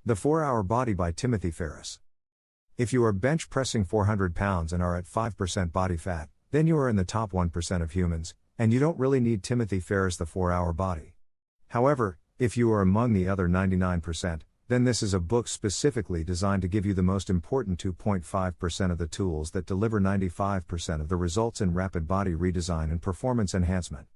The 4-Hour Body by Timothy Ferris. If you are bench pressing 400 pounds and are at 5% body fat, then you are in the top 1% of humans, and you don't really need Timothy Ferris' The 4-Hour Body. However, if you are among the other 99%, then this is a book specifically designed to give you the most important 2.5% of the tools that deliver 95% of the results in rapid body redesign and performance enhancement.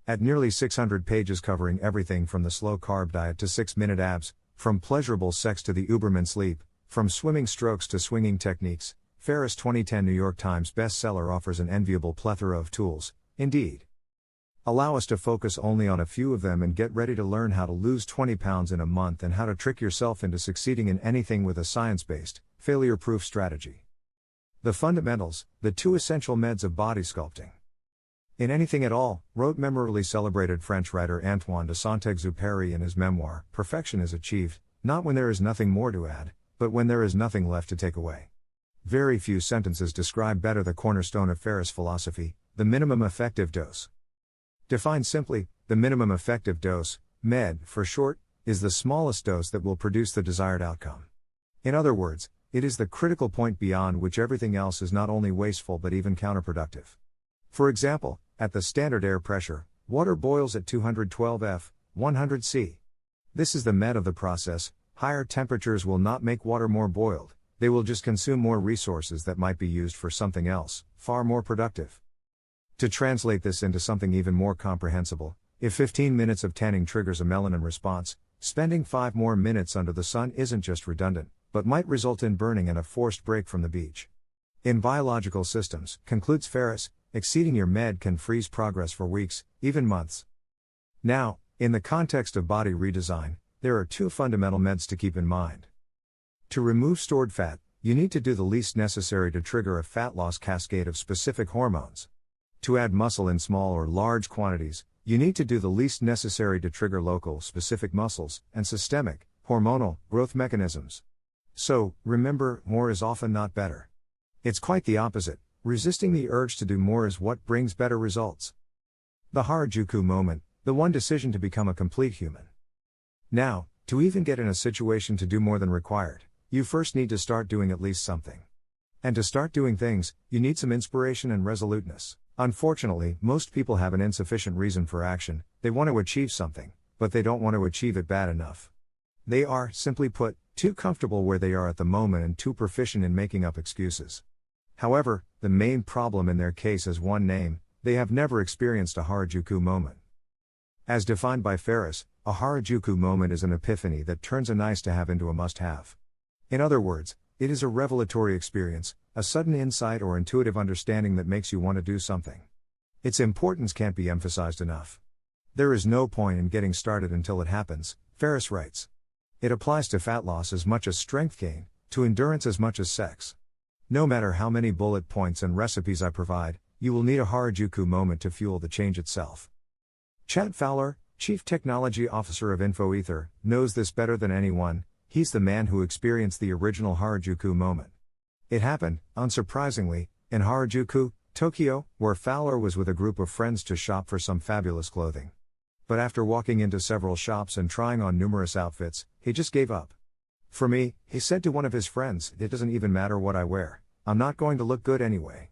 At nearly 600 pages covering everything from the slow-carb diet to 6-minute abs, from pleasurable sex to the Uberman sleep, from swimming strokes to swinging techniques, Ferris' 2010 New York Times bestseller offers an enviable plethora of tools, indeed. Allow us to focus only on a few of them and get ready to learn how to lose 20 pounds in a month and how to trick yourself into succeeding in anything with a science-based, failure-proof strategy. The fundamentals, the 2 essential meds of body sculpting. In Anything at All, wrote memorably celebrated French writer Antoine de Saint-Exupéry in his memoir, perfection is achieved, not when there is nothing more to add, but when there is nothing left to take away. Very few sentences describe better the cornerstone of Ferris' philosophy, the minimum effective dose. Defined simply, the minimum effective dose, MED for short, is the smallest dose that will produce the desired outcome. In other words, it is the critical point beyond which everything else is not only wasteful but even counterproductive. For example, at the standard air pressure, water boils at 212 F, 100 C. This is the MED of the process. Higher temperatures will not make water more boiled, they will just consume more resources that might be used for something else, far more productive. To translate this into something even more comprehensible, if 15 minutes of tanning triggers a melanin response, spending 5 more minutes under the sun isn't just redundant, but might result in burning and a forced break from the beach. In biological systems, concludes Ferris, exceeding your MED can freeze progress for weeks, even months. Now, in the context of body redesign, there are 2 fundamental meds to keep in mind. To remove stored fat, you need to do the least necessary to trigger a fat loss cascade of specific hormones. To add muscle in small or large quantities, you need to do the least necessary to trigger local, specific muscles, and systemic, hormonal, growth mechanisms. So, remember, more is often not better. It's quite the opposite, resisting the urge to do more is what brings better results. The Harajuku moment, the one decision to become a complete human. Now, to even get in a situation to do more than required, you first need to start doing at least something. And to start doing things, you need some inspiration and resoluteness. Unfortunately, most people have an insufficient reason for action. They want to achieve something, but they don't want to achieve it bad enough. They are, simply put, too comfortable where they are at the moment and too proficient in making up excuses. However, the main problem in their case is one name: they have never experienced a Harajuku moment. As defined by Ferris, a Harajuku moment is an epiphany that turns a nice-to-have into a must-have. In other words, it is a revelatory experience, a sudden insight or intuitive understanding that makes you want to do something. Its importance can't be emphasized enough. There is no point in getting started until it happens, Ferris writes. It applies to fat loss as much as strength gain, to endurance as much as sex. No matter how many bullet points and recipes I provide, you will need a Harajuku moment to fuel the change itself. Chad Fowler, Chief Technology Officer of InfoEther, knows this better than anyone. He's the man who experienced the original Harajuku moment. It happened, unsurprisingly, in Harajuku, Tokyo, where Fowler was with a group of friends to shop for some fabulous clothing. But after walking into several shops and trying on numerous outfits, he just gave up. For me, he said to one of his friends, it doesn't even matter what I wear, I'm not going to look good anyway.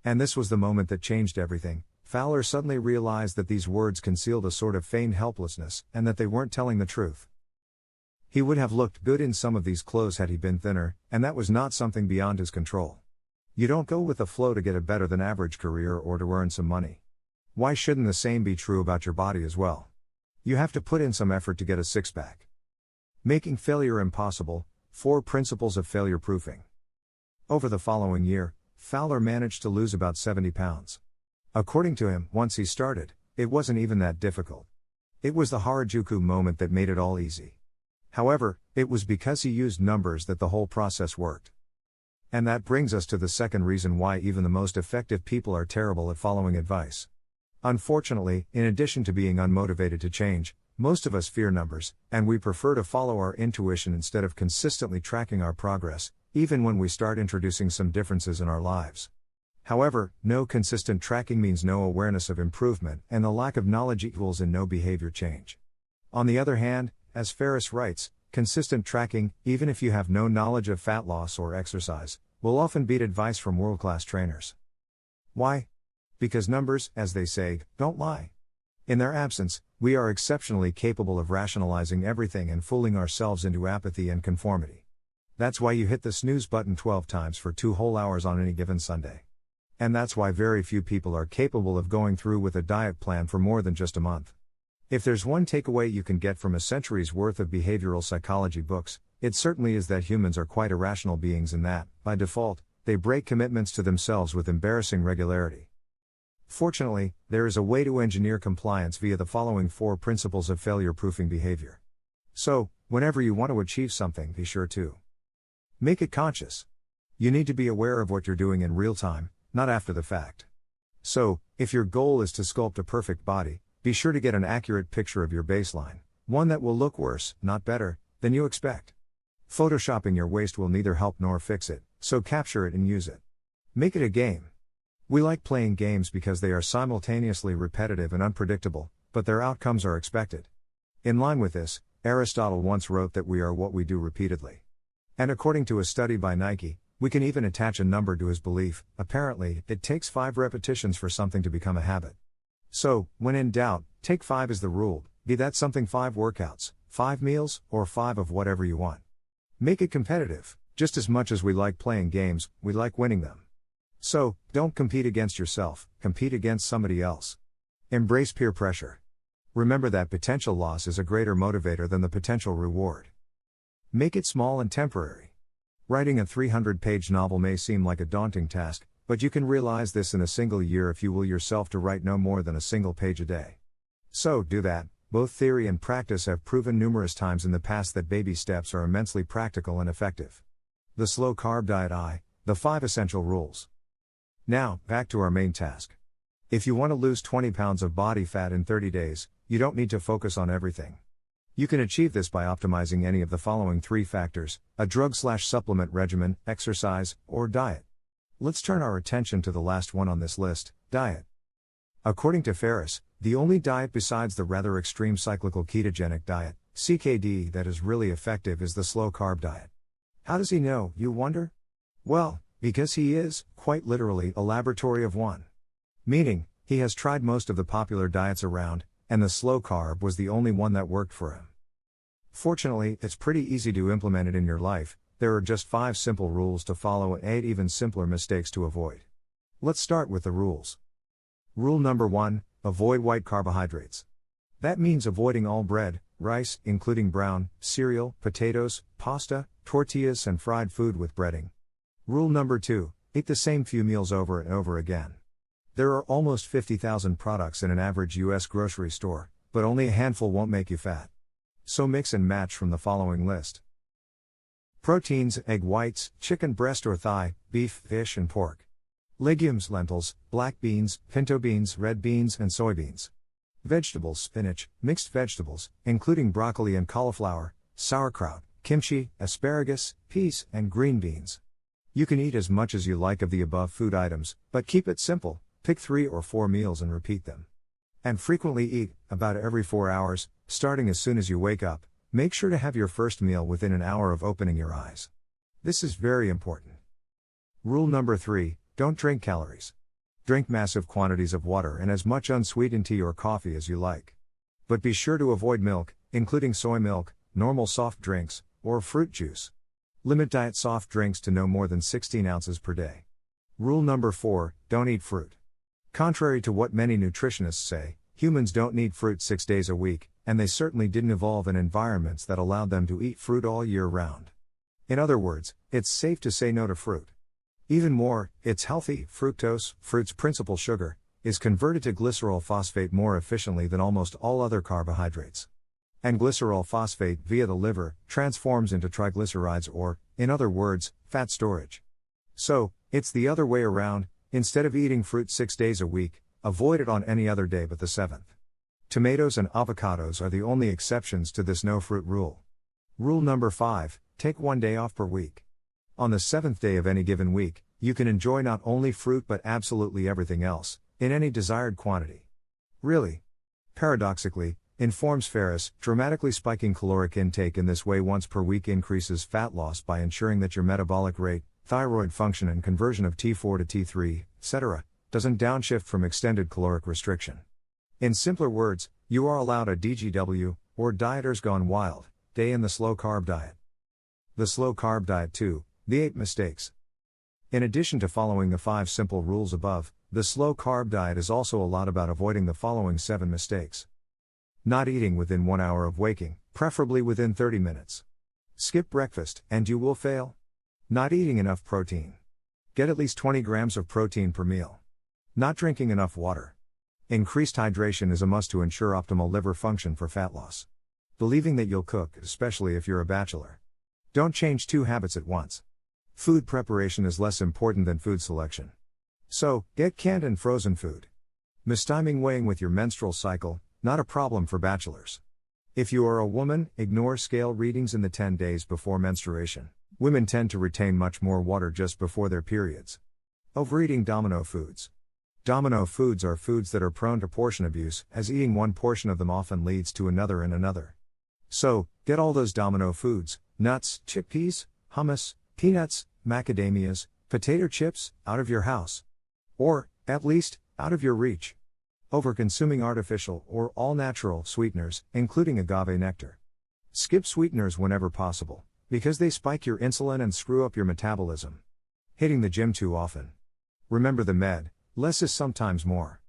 And this was the moment that changed everything. Fowler suddenly realized that these words concealed a sort of feigned helplessness, and that they weren't telling the truth. He would have looked good in some of these clothes had he been thinner, and that was not something beyond his control. You don't go with the flow to get a better than average career or to earn some money. Why shouldn't the same be true about your body as well? You have to put in some effort to get a six-pack. Making failure impossible, 4 principles of failure proofing. Over the following year, Fowler managed to lose about 70 pounds. According to him, once he started, it wasn't even that difficult. It was the Harajuku moment that made it all easy. However, it was because he used numbers that the whole process worked. And that brings us to the second reason why even the most effective people are terrible at following advice. Unfortunately, in addition to being unmotivated to change, most of us fear numbers, and we prefer to follow our intuition instead of consistently tracking our progress, even when we start introducing some differences in our lives. However, no consistent tracking means no awareness of improvement, and the lack of knowledge equals in no behavior change. On the other hand, as Ferris writes, consistent tracking, even if you have no knowledge of fat loss or exercise, will often beat advice from world-class trainers. Why? Because numbers, as they say, don't lie. In their absence, we are exceptionally capable of rationalizing everything and fooling ourselves into apathy and conformity. That's why you hit the snooze button 12 times for 2 whole hours on any given Sunday. And that's why very few people are capable of going through with a diet plan for more than just a month. If there's one takeaway you can get from a century's worth of behavioral psychology books, it certainly is that humans are quite irrational beings and that, by default, they break commitments to themselves with embarrassing regularity. Fortunately, there is a way to engineer compliance via the following 4 principles of failure-proofing behavior. So, whenever you want to achieve something, be sure to make it conscious. You need to be aware of what you're doing in real time, not after the fact. So, if your goal is to sculpt a perfect body, be sure to get an accurate picture of your baseline, one that will look worse, not better, than you expect. Photoshopping your waist will neither help nor fix it, so capture it and use it. Make it a game. We like playing games because they are simultaneously repetitive and unpredictable, but their outcomes are expected. In line with this, Aristotle once wrote that we are what we do repeatedly. And according to a study by Nike, we can even attach a number to his belief. Apparently, it takes 5 repetitions for something to become a habit. So, when in doubt, take 5 as the rule, be that something 5 workouts, 5 meals, or 5 of whatever you want. Make it competitive. Just as much as we like playing games, we like winning them. So, don't compete against yourself, compete against somebody else. Embrace peer pressure. Remember that potential loss is a greater motivator than the potential reward. Make it small and temporary. Writing a 300-page novel may seem like a daunting task, but you can realize this in a single year if you will yourself to write no more than a single page a day. So, do that. Both theory and practice have proven numerous times in the past that baby steps are immensely practical and effective. The slow carb diet the 5 essential rules. Now, back to our main task. If you want to lose 20 pounds of body fat in 30 days, you don't need to focus on everything. You can achieve this by optimizing any of the following 3 factors: a drug/supplement regimen, exercise, or diet. Let's turn our attention to the last one on this list, diet. According to Ferris, the only diet besides the rather extreme cyclical ketogenic diet, CKD, that is really effective is the slow carb diet. How does he know, you wonder? Well, because he is, quite literally, a laboratory of one. Meaning, he has tried most of the popular diets around, and the slow carb was the only one that worked for him. Fortunately, it's pretty easy to implement it in your life. There are just 5 simple rules to follow and 8 even simpler mistakes to avoid. Let's start with the rules. Rule number 1, avoid white carbohydrates. That means avoiding all bread, rice, including brown, cereal, potatoes, pasta, tortillas and fried food with breading. Rule number 2, eat the same few meals over and over again. There are almost 50,000 products in an average US grocery store, but only a handful won't make you fat. So mix and match from the following list. Proteins: egg whites, chicken breast or thigh, beef, fish and pork. Legumes: lentils, black beans, pinto beans, red beans and soybeans. Vegetables: spinach, mixed vegetables, including broccoli and cauliflower, sauerkraut, kimchi, asparagus, peas, and green beans. You can eat as much as you like of the above food items, but keep it simple, pick 3 or 4 meals and repeat them. And frequently eat, about every 4 hours, starting as soon as you wake up. Make sure to have your first meal within an hour of opening your eyes. This is very important. Rule number 3, don't drink calories. Drink massive quantities of water and as much unsweetened tea or coffee as you like. But be sure to avoid milk, including soy milk, normal soft drinks, or fruit juice. Limit diet soft drinks to no more than 16 ounces per day. Rule number 4, don't eat fruit. Contrary to what many nutritionists say, humans don't need fruit 6 days a week, and they certainly didn't evolve in environments that allowed them to eat fruit all year round. In other words, it's safe to say no to fruit. Even more, it's healthy. Fructose, fruit's principal sugar, is converted to glycerol phosphate more efficiently than almost all other carbohydrates. And glycerol phosphate, via the liver, transforms into triglycerides or, in other words, fat storage. So, it's the other way around. Instead of eating fruit 6 days a week, avoid it on any other day but the 7th. Tomatoes and avocados are the only exceptions to this no fruit rule. Rule number 5, take 1 day off per week. On the 7th day of any given week, you can enjoy not only fruit but absolutely everything else, in any desired quantity. Really. Paradoxically, Informs Ferris, dramatically spiking caloric intake in this way once per week increases fat loss by ensuring that your metabolic rate, thyroid function and conversion of T4 to T3, etc., doesn't downshift from extended caloric restriction. In simpler words, you are allowed a DGW, or dieters gone wild, day in the slow carb diet. The slow carb diet 2, the 8 mistakes. In addition to following the 5 simple rules above, the slow carb diet is also a lot about avoiding the following 7 mistakes. Not eating within 1 hour of waking, preferably within 30 minutes. Skip breakfast, and you will fail. Not eating enough protein. Get at least 20 grams of protein per meal. Not drinking enough water. Increased hydration is a must to ensure optimal liver function for fat loss. Believing that you'll cook, especially if you're a bachelor. Don't change 2 habits at once. Food preparation is less important than food selection. So, get canned and frozen food. Mistiming weighing with your menstrual cycle, not a problem for bachelors. If you are a woman, ignore scale readings in the 10 days before menstruation. Women tend to retain much more water just before their periods. Overeating domino foods. Domino foods are foods that are prone to portion abuse, as eating one portion of them often leads to another and another. So, get all those domino foods, nuts, chickpeas, hummus, peanuts, macadamias, potato chips, out of your house. Or, at least, out of your reach. Over-consuming artificial or all-natural sweeteners, including agave nectar. Skip sweeteners whenever possible, because they spike your insulin and screw up your metabolism. Hitting the gym too often. Remember the med, less is sometimes more.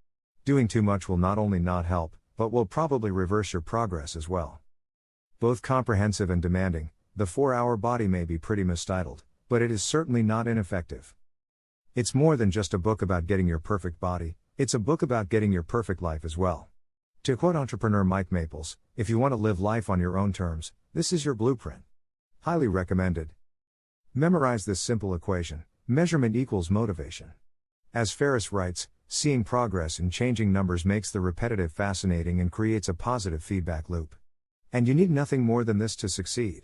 Doing too much will not only not help, but will probably reverse your progress as well. Both comprehensive and demanding, the 4-hour body may be pretty mistitled, but it is certainly not ineffective. It's more than just a book about getting your perfect body, it's a book about getting your perfect life as well. To quote entrepreneur Mike Maples, if you want to live life on your own terms, this is your blueprint. Highly recommended. Memorize this simple equation: measurement equals motivation. As Ferris writes, seeing progress in changing numbers makes the repetitive fascinating and creates a positive feedback loop. And you need nothing more than this to succeed.